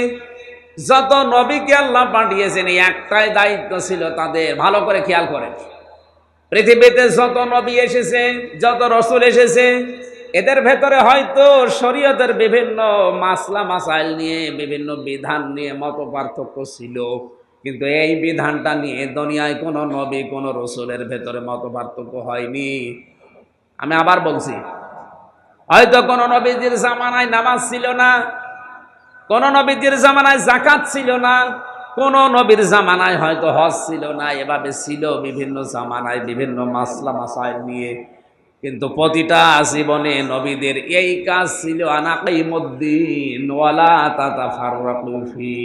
যত নবীকে আল্লাহ পাঠিয়েছেন, একটাই দায়িত্ব ছিল তাদের। ভালো করে খেয়াল করেন, পৃথিবীতে যত নবী এসেছে, যত রসুল এসেছে, এদের ভেতরে হয়তো শরীয়তের বিভিন্ন মাসলা মাসাইল নিয়ে, বিভিন্ন বিধান নিয়ে মত পার্থক্য ছিল, কিন্তু এই বিধানটা নিয়ে দুনিয়ায় কোনো নবী কোনো রসুলের ভেতরে মত পার্থক্য হয়নি। আমি আবার বলছি, হয়তো কোন নবীজির জামানায় নামাজ ছিল না, কোন নবীজির জামানায় যাকাত ছিল না, কোন নবীর জামানায় হয়তো হজ ছিল না, এভাবে ছিল বিভিন্ন জামানায় বিভিন্ন মাসলা মাসাইল নিয়ে। কিন্তু প্রতিটা জীবনে নবীদের এই কাজ ছিল, আনাকিমুদ্দিন ওয়ালা তাতাফাররাকু ফি,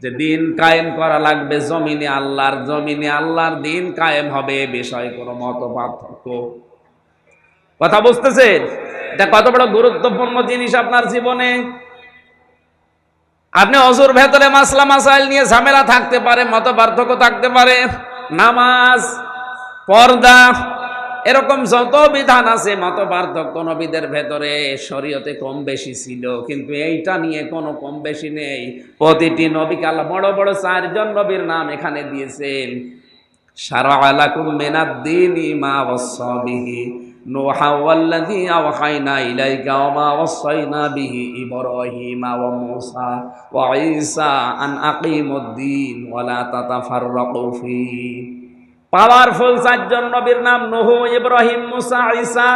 যে দিন কায়েম করা লাগবে জমিনে আল্লাহর, জমিনে আল্লাহর দিন কায়েম হবে, বিষয় কোনো মত পার্থক্য। কথা বুঝতেছেন? এটা কত বড় গুরুত্বপূর্ণ জিনিস আপনার জীবনে। আপনি অজুর ভেতরে মাসলা মাসাইল নিয়ে ঝামেলা থাকতে পারে, মত পার্থক্য থাকতে পারে, নামাজ, পর্দা, এরকম যত বিধান আছে মত পার্থক্য নবীদের ভেতরে শরীয়তে কম বেশি ছিল, কিন্তু এইটা নিয়ে কোনো কম বেশি নেই। প্রতিটি নবীকে আল্লাহ বড় বড় 4 জন নবীর নাম এখানে দিয়েছেন। শারা'a লাকুম মিনাদ-দীনি মা ওয়াসসা বিহি নূহা ওয়াল্লাযী আওহাইনা ইলাইকা ওয়া মা ওয়াসাইনা বিহি ইব্রাহিমা ওয়া মূসা ওয়া ঈসা আন আকিমুদ-দীন ওয়া লা তাতাফাররাকু ফীহি। পাওয়ারফুল 4 জন নবীর নাম, নূহ, ইব্রাহিম, মূসা, ঈসা।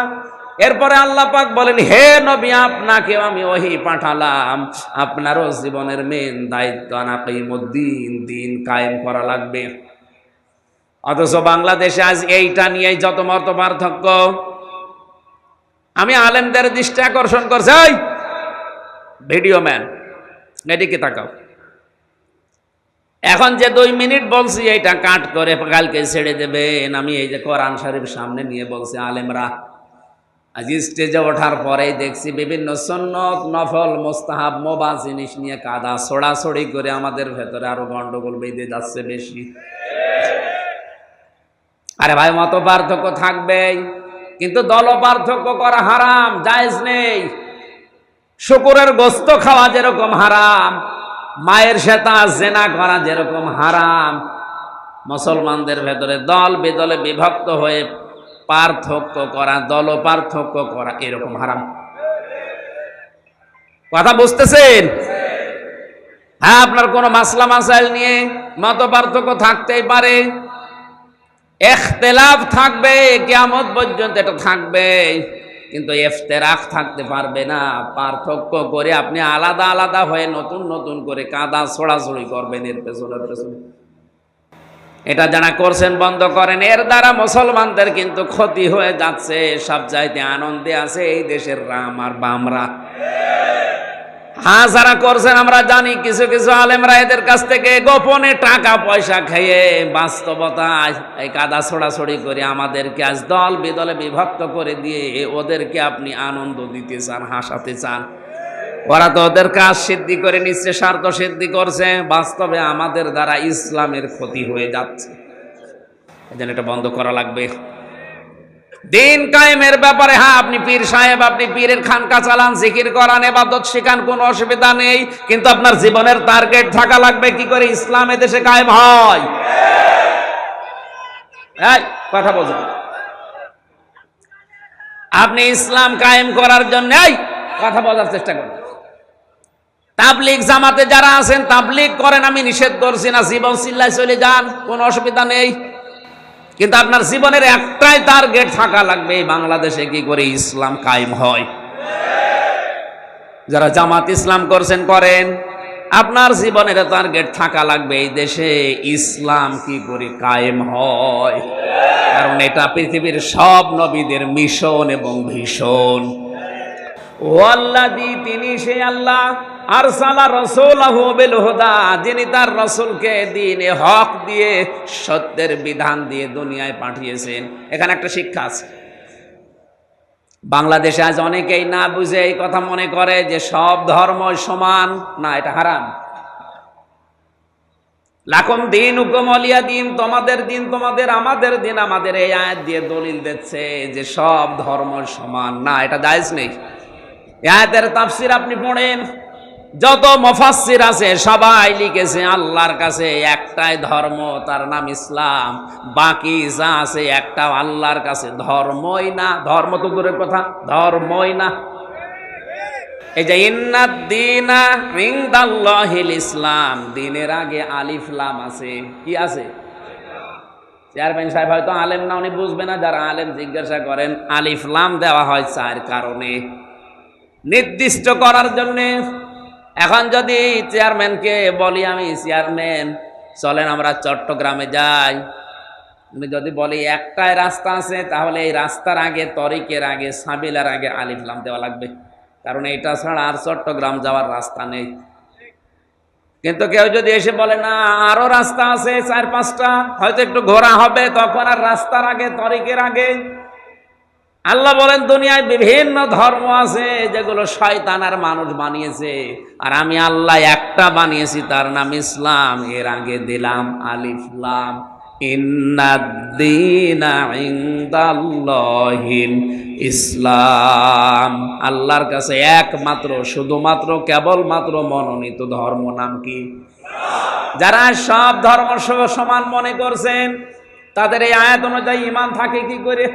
এরপরে আল্লাহ পাক বলেন, হে নবী, আপনাকেও আমি ওহী পাঠালাম, আপনারও জীবনের মেন দায়িত্ব আনাকিমুদ্দিন, দিন কায়েম করা লাগবে। অথচ বাংলাদেশে আজ এইটা নিয়েই যত মত পার্থক্য। আমি আলেমদের দৃষ্টি আকর্ষণ করছি, এই ভিডিও ম্যান এদিকে তাকাও, এখন যে 2 মিনিট বলছি এইটা কাট করে কালকে ছেড়ে দেবেন। আমি এই যে কোরআন শরীফ সামনে নিয়ে বলছি, আলেমরা আজ স্টেজে ওঠার পরেই দেখছি বিভিন্ন সুন্নত, নফল, মুস্তাহাব, মোবা জিনিস নিয়ে কাদা ছড়াছড়ি করে আমাদের ভেতরে আরো গন্ডগোল বেঁধে যাচ্ছে বেশি। আরে ভাই, মত পার্থক্য থাকবেই, কিন্তু দল পার্থক্য করা হারাম, জায়েজ নেই। শুকুরের গোস্ত খাওয়া যেরকম হারাম, মায়ের সাথে জেনা করা যেরকম হারাম, মুসলমানদের ভেতরে দল বেদলে বিভক্ত হয়ে পার্থক্য করা, দল পার্থক্য করা এরকম হারাম। কথা বুঝতেছেন? হ্যাঁ, আপনার কোন মাসলা মাসাইল নিয়ে মত পার্থক্য থাকতেই পারে, ইখতিলাফ থাকবে, কিয়ামত পর্যন্ত এটা থাকবে, কিন্তু ইফতিরাক থাকতে পারবে না। পার্থক্য করে আপনি আলাদা আলাদা হয়ে নতুন নতুন করে কাদা ছড়াছড়ি করবেন এর পেছনে পেছনে। এটা যারা করছেন বন্ধ করেন, এর দ্বারা মুসলমানদের কিন্তু ক্ষতি হয়ে যাচ্ছে। সব চাইতে আনন্দে আছে এই দেশের রাম আর বামরা। হ্যাঁ, যারা করছেন আমরা জানি, কিছু কিছু আলেমরা এদের কাছ থেকে গোপনে টাকা পয়সা খেয়ে বাস্তবতায় এই কাদা ছড়াছড়ি করে আমাদেরকে আজ দল বিদলে বিভক্ত করে দিয়ে ওদেরকে আপনি আনন্দ দিতে চান, হাসাতে চান। ওরা তো ওদের কাজ সিদ্ধি করে নিচ্ছে, স্বার্থ সিদ্ধি করছে, বাস্তবে আমাদের দ্বারা ইসলামের ক্ষতি হয়ে যাচ্ছে। এই জন্য এটা বন্ধ করা লাগবে। দিন কায়েমের ব্যাপারে হ্যাঁ, আপনি পীর সাহেব, আপনি পীরের খানকা চালান, জিকির করান, ইবাদত শিখান, কোনো অসুবিধা নেই, কিন্তু আপনার জীবনের টার্গেট থাকা লাগবে কি করে ইসলাম এদেশে কায়েম হয়। এই কথা বলছেন, আপনি ইসলাম কায়েম করার জন্য এই কথা বলার চেষ্টা করেন। তাবলীগ জামাতে যারা আছেন তাবলীগ করেন, আমি নিষেধ করছি না, জীবন চিল্লায় চলে যান, কোনো অসুবিধা নেই, কিন্তু আপনার জীবনের একটাই টার্গেট থাকা লাগবে, বাংলাদেশে কি করে ইসলাম কায়েম হয়। যারা জামাত ইসলাম করছেন করেন, আপনার জীবনের টার্গেট থাকা লাগবে এই দেশে ইসলাম কি করে কায়েম হয়, কারণ এটা পৃথিবীর সব নবীদের মিশন এবং ভীষণ। ওয়াল্লাযী, তিনি সেই আল্লাহ, আরসালা রাসূলাহু বিল হুদা, যিনি তার রাসূলকে দ্বীনে হক দিয়ে, সত্যের বিধান দিয়ে দুনিয়ায় পাঠিয়েছেন। এখানে একটা শিক্ষা আছে। বাংলাদেশে আজ অনেকেই না বুঝে এই কথা মনে করে যে সব ধর্ম সমান। না, এটা হারাম। লাকুম দীনুকুম ওয়ালিয়া দীন, তোমাদের দিন তোমাদের, আমাদের দিন আমাদের, এই আয়াত দিয়ে দলিল দিচ্ছে যে সব ধর্ম সমান। না, এটা জায়েজ নেই। এই আয়াতের তাফসীর আপনি পড়েন, যত মুফাসসির আছে সবাই লিখেছে আল্লাহর কাছে একটাই ধর্ম, তার নাম ইসলাম, বাকি যা আছে একটাও আল্লাহর কাছে ধর্মই না। ধর্ম তো দূরের কথা, ধর্মই না। এই যে ইন্নাদ দীনা ইনদাল্লাহিল ইসলাম, দিনের আগে আলিফ লাম আছে। কি আছে? চেয়ারম্যান সাহেব হয়তো আলেম না, উনি বুঝবে না। যারা আলেম জিজ্ঞাসা করেন, আলিফ লাম দেওয়া হয় চার কারণে, নির্দিষ্ট করার জন্য। এখন যদি চেয়ারম্যানকে বলি, আমি চেয়ারম্যান চলেন আমরা চট্টগ্রামে যাই, উনি যদি বলি একটাই রাস্তা আছে, তাহলে এই রাস্তার আগে, তরিকের আগে, সাবিলার আগে আলিফ লাম দেওয়া লাগবে, কারণ এটা ছাড়া আর চট্টগ্রাম যাওয়ার রাস্তা নেই। কিন্তু কেউ যদি এসে বলে না আরো রাস্তা আছে 4-5টা, হয়তো একটু ঘোরা হবে, তখন আর রাস্তার আগে, তরিকের আগে। আল্লাহ বলেন দুনিয়ায় বিভিন্ন ধর্ম আছে যেগুলো শয়তান আর মানুষ বানিয়েছে, আর আমি আল্লাহ একটা বানিয়েছি, তার নাম ইসলাম। এর আগে দিলাম আলিফ লাম। ইন্নাদ-দীনা ইনদাল্লাহিল ইসলাম, আল্লাহর কাছে একমাত্র, শুধুমাত্র, কেবলমাত্র মনোনীত ধর্ম নাম কি? যারা সব ধর্ম সমান মনে করছেন, তাদের এই আয়াত অনুযায়ী ঈমান থাকে কি করে?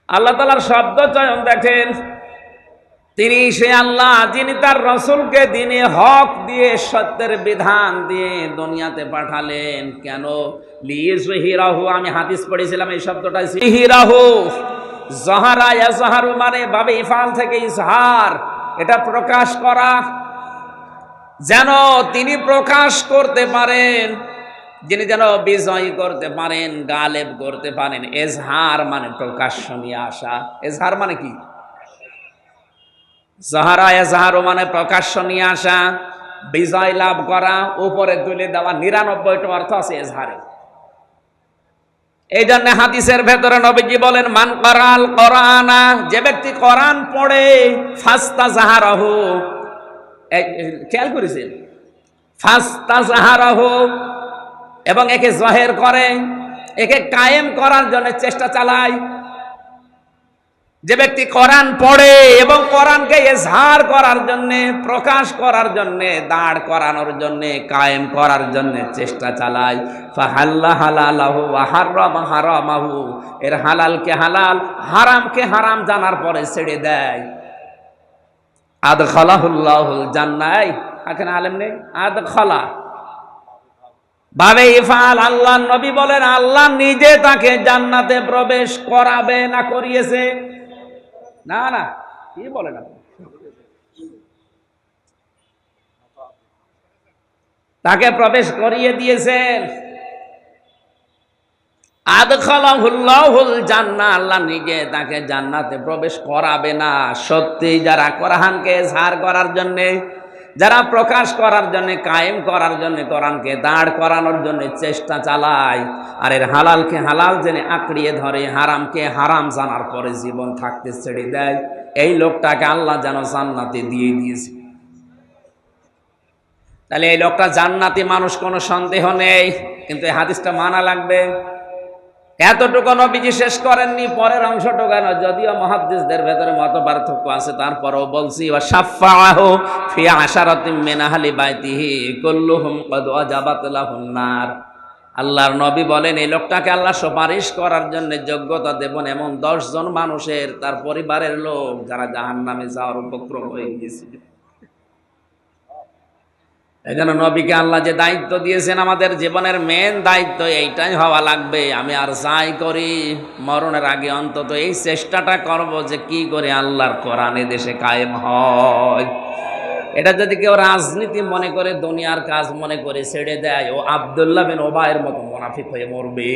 আল্লাহ তাআলার শব্দ চয়ন দেখেন, তিনি সে আল্লাহ যিনি তার রাসূলকে দ্বীনে হক দিয়ে, সত্যের বিধান দিয়ে দুনিয়াতে পাঠালেন। কেন? লিইযহিরাহু, আমি হাদিস পড়েছিলাম এই শব্দটা, ইযহিরাহু, যাহারা ইয়াজহারু মানে বাবে ইফআল থেকে ইজহার, এটা প্রকাশ করা, যেন তিনি প্রকাশ করতে পারেন, যিনি যেন বিজয় করতে পারেন, গালেব করতে পারেন। এজহার মানে প্রকাশ্য নিয়ে আসা। এজহার মানে কি? যাহারা এজহারু মানে প্রকাশ্য নিয়ে আসা, বিজয় লাভ করা, উপরে তুলে দেওয়া। 99টা অর্থ আছে এজহারে। এই জন্য হাদিসের ভেতরে নবীজি বলেন, মান কারাল কোরআনা, যে ব্যক্তি কোরআন পড়ে, ফাস্তাজহারাহু, খেয়াল করেছেন, ফাস্তাজহারাহু, এবং একে জহের করে, একে কায়েম করার জন্য চেষ্টা চালায়। যে ব্যক্তি কোরআন পড়ে এবং কোরআনকে ইজহার করার জন্য, প্রকাশ করার জন্য, দাঁড় করানোর জন্য, কায়েম করার জন্য চেষ্টা চালায়, ফাহাল্লা হালালাহু ওয়া হারামা হারামাহু, এর হালালকে হালাল, হারামকে হারাম জানার পরে ছেড়ে দেয়, আদখালাহুল্লাহুল জান্নাহ। এখানে আলেম নেই, আদখালা ভাবে ইফআল। আল্লাহ নবী বলেন আল্লাহ নিজে তাকে জান্নাতে প্রবেশ করাবে না করিয়েছে? না না, কি বলেন আপনি? তাকে প্রবেশ করিয়ে দিয়েছেন। আদখালাহুল্লাহুল জান্নাহ, আল্লাহ নিজে তাকে জান্নাতে প্রবেশ করাবে না। সত্যি যারা কোরআনকে ইজহার করার জন্য, যারা প্রকাশ করার জন্য, কায়েম করার জন্য, কোরআনকে দাঁড় করানোর জন্য চেষ্টা চালায়, আর এর হালালকে হালাল জেনে আঁকড়িয়ে ধরে, হারামকে হারাম জানার পরে জীবন থাকতে ছেড়ে দেয়, এই লোকটাকে আল্লাহ যেন জান্নাতে দিয়ে দিয়েছে। তাহলে এই লোকটা জান্নাতি মানুষ, কোনো সন্দেহ নেই, কিন্তু এই হাদিসটা মানা লাগবে। এতটুকু নবীজি শেষ করেননি, পরের অংশটুকু, যদিও মুহাদ্দিসদের ভেতরে মত পার্থক্য আছে, তারপরেও বলছি, ওয়া শাফাআহু ফি আশারাতিন মিন আহলি বাইতিহি কুল্লুহুম ক্বাদ ওয়াজাবাত লাহুন নার। আল্লাহর নবী বলেন এই লোকটাকে আল্লাহ সুপারিশ করার জন্য যোগ্যতা দেবেন এমন 10 জন মানুষের, তার পরিবারের লোক, যারা জাহান্নামে যাওয়ার উপক্রম হয়ে গিয়েছিল। এই জন্য নবীকে আল্লাহ যে দায়িত্ব দিয়েছেন, আমাদের জীবনের মেন দায়িত্ব এইটাই হওয়া লাগবে। আমি আর যাই করি, মরণের আগে অন্তত এই চেষ্টাটা করব যে কি করে আল্লাহর কোরআন দেশে কায়েম হয়। এটা যদি কেউ রাজনীতি মনে করে, দুনিয়ার কাজ মনে করে ছেড়ে দেয়, ও আব্দুল্লাহ বিন ওবায়ের মতো মুনাফিক হয়ে মরবে।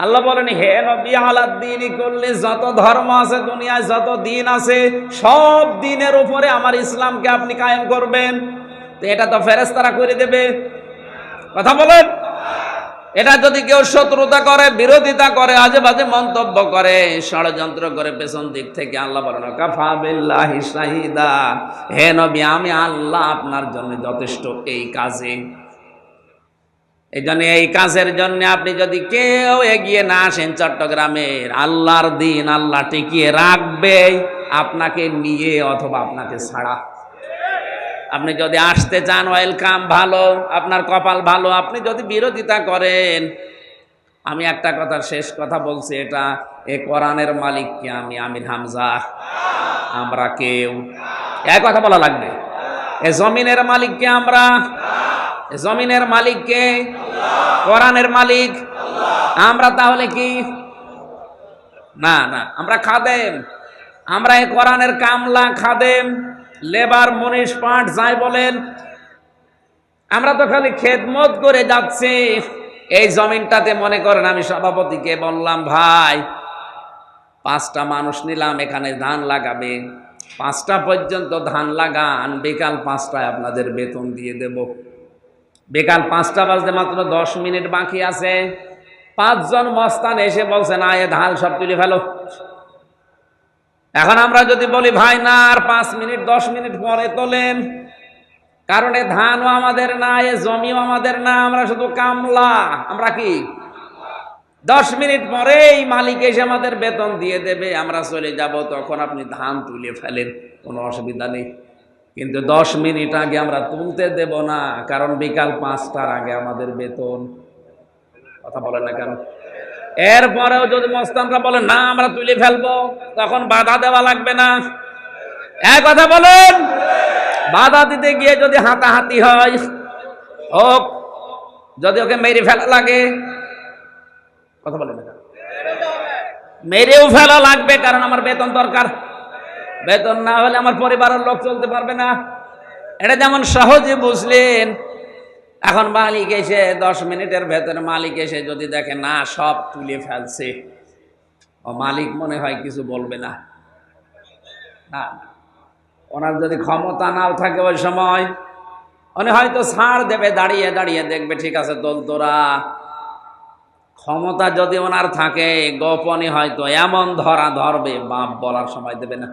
আল্লাহ বলেন, হে নবী, আলাদ্দীনি কুল্লি, যত ধর্ম আছে দুনিয়ায়, যত দিন আছে, সব দিনের উপরে আমার ইসলামকে আপনি কায়েম করবেন। তো এটা তো ফেরেশতারা করে দেবে, কথা বলেন। এটা যদি কেউ শত্রুতা করে, বিরোধিতা করে, আজে বাজে মন্তব্য করে, ষড়যন্ত্র করে পেছন দিক থেকে, আল্লাহ বলেন কাফা বিল্লাহি শাহিদা, হে নবী, আমি আল্লাহ আপনার জন্য যথেষ্ট এই কাজে। এই জন্য এই কাজের জন্য আপনি যদি কেউ এগিয়ে না আসেন, চট্টগ্রামের আল্লাহর দিন আল্লাহ টিকিয়ে রাখবে আপনাকে নিয়ে অথবা আপনাকে ছাড়া। আপনি যদি আসতে চান, ওয়েলকাম, ভালো, আপনার কপাল ভালো। আপনি যদি বিরোধিতা করেন, আমি একটা কথা, শেষ কথা বলছি, এটা এ কোরআনের মালিক কে? আমি আমির হামজা? আমরা কেউ? এক কথা বলা লাগবে। এ জমিনের মালিক কে? আমরা। এ জমিনের মালিক কে? কোরআনের মালিক। আমরা তাহলে কি? না না, আমরা খাদেম। আমরা এই কোরআনের কামলা, খাদেম, লেবার, মনীষ, পাঠ যাই বলেন, আমরা তো খালি খেদমত করে যাচ্ছি। এই জমিনটাতে মনে করেন আমি সভাপতিকে বললাম, ভাই 5টা মানুষ নিলাম এখানে ধান লাগাবে, 5টা পর্যন্ত ধান লাগান, বিকাল 5টায় আপনাদের বেতন দিয়ে দেব। বিকাল 5টা বাজতে মাত্র 10 মিনিট বাকি আছে, 5 জন মস্তান এসে বলছে না, এ ধান সব তুলে ফেলো। এখন আমরা যদি বলি ভাই না, আর 5 মিনিট 10 মিনিট পরে তোলেন, কারণ এ ধানও আমাদের না, এ জমিও আমাদের না, আমরা শুধু কামলা। আমরা কি 10 মিনিট পরেই মালিক এসে আমাদের বেতন দিয়ে দেবে, আমরা চলে যাব, তখন আপনি ধান তুলে ফেলেন, কোনো অসুবিধা নেই। কিন্তু 10 মিনিট আগে আমরা তুলতে দেব না, কারণ বিকাল 5টার আগে আমাদের বেতন। কথা বলেন না কেন? এরপরেও যদি মস্তানরা বলেন না আমরা তুলে ফেলবো, তখন বাধা দেওয়া লাগবে না? এক কথা বলেন। বাধা দিতে গিয়ে যদি হাতাহাতি হয় হোক, যদি ওকে মেরে ফেলা লাগে, কথা বলেন না, মেরেও ফেলা লাগবে, কারণ আমার বেতন দরকার। বেতন না হলে আমার পরিবারের লোক চলতে পারবে না। এটা যেমন সহজে বুঝলেন। এখন মালিক এসে 10 মিনিটের ভেতরে মালিক এসে যদি দেখে না সব তুলে ফেলছে, ও মালিক মনে হয় কিছু বলবে না। না, ওনার যদি ক্ষমতা নাও থাকে ওই সময়, উনি হয়তো ছাড় দেবে, দাঁড়িয়ে দাঁড়িয়ে দেখবে ঠিক আছে দল তোরা। ক্ষমতা যদি ওনার থাকে, গোপনে হয়তো এমন ধরা ধরবে, বাপ বলার সময় দেবে না।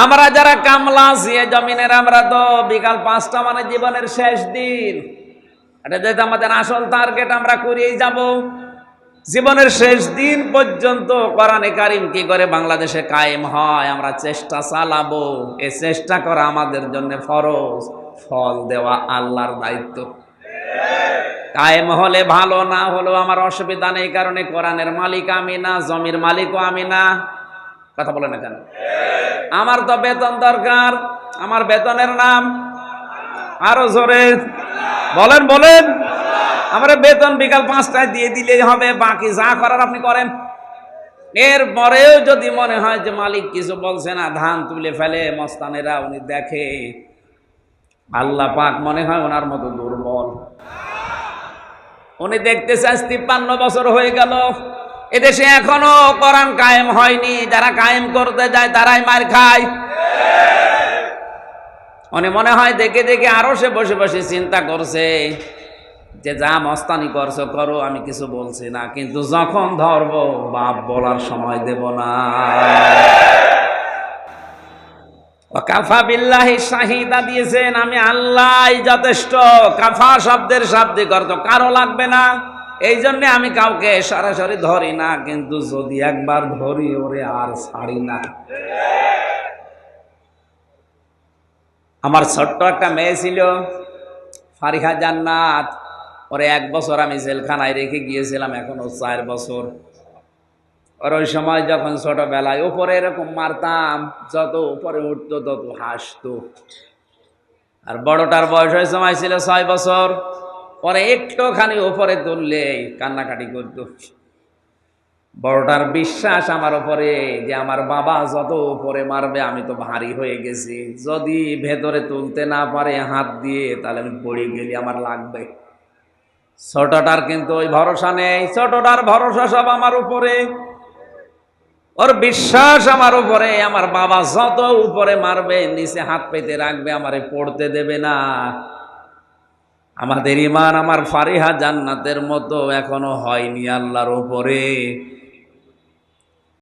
আমরা যারা কামলা আছি জমিনের, আমরা তো বিকাল 5টা মানে জীবনের শেষ দিন, এটা যেটা আমাদের আসল টার্গেট, আমরা করিয়েই যাব। জীবনের শেষ দিন পর্যন্ত কোরআনে কারিম কি করে বাংলাদেশে কায়েম হয় আমরা চেষ্টা চালাবো। এই চেষ্টা করা আমাদের জন্য ফরজ, ফল দেওয়া আল্লাহর দায়িত্ব। কায়েম হলে ভালো, না হলেও আমার অসুবিধা নেই, কারণে কোরআনের মালিক আমি না, জমির মালিকও আমি না। কথা বলে না কেন? আমার তো বেতন দরকার, আমার বেতনের নাম, আরো জোরে বলেন বলেন, আমার বেতন বিকাল 5টায় দিয়ে দিলেই হবে, বাকি যা করার আপনি করেন। এরপরেও যদি মনে হয় যে মালিক কিছু বলছে না, ধান তুলে ফেলে মস্তানেরা, উনি দেখে আল্লাহ পাক মনে হয় ওনার মতো দুর্বল। উনি দেখতেছে আজ 53 বছর হয়ে গেল, এদেশে এখনো কোরআন কায়েম হয়নি, যারা কায়েম করতে যায় তারাই মার খায়। উনি মনে হয় দেখে দেখে আরো সে বসে বসে চিন্তা করছে যে যা মস্তানি করছো করো, আমি কিছু বলছি না, কিন্তু যখন ধরবো বাপ বলার সময় দেব না। কাফা বিল্লাহি শাহিদা দিয়েছেন, আমি আল্লাহই যথেষ্ট। কাফা শব্দের শাব্দিক অর্থ কারো লাগবে না, এই জন্য আমি কাউকে সরাসরি ধরি না, কিন্তু যদি একবার ধরি ওরে আর ছাড়ি না। আমার ছোট্ট একটা মেয়ে ছিল ফারিহা জান্নাত, ওরে 1 বছর আমি জেলখানায় রেখে গিয়েছিলাম, এখনো 4 বছর। আর ওই সময় যখন ছোটবেলায় উপরে এরকম মারতাম, যত উপরে উঠতো তত হাসতো। আর বড়টার বয়স ওই সময় ছিল 6 বছর, পরে একটুখানি উপরে তুললে কান্নাকাটি করত। বড়টার বিশ্বাস আমার উপরে যে আমার বাবা যত উপরে মারবে আমি তো ভারী হয়ে গেছি, যদি ভেতরে তুলতে না পারে হাত দিয়ে তাহলে আমি পড়ে গেলে আমার লাগবে। ছোটটার কিন্তু ওই ভরসা নেই, ছোটটার ভরসা সব আমার উপরে, ওর বিশ্বাস আমার উপরে, আমার বাবা যত উপরে মারবে নিচে হাত পেতে রাখবে, আমারে পড়তে দেবে না। আমাদের ঈমান আমার ফারিহা জান্নাতের মতো এখনো হয়নি আল্লাহর উপরে।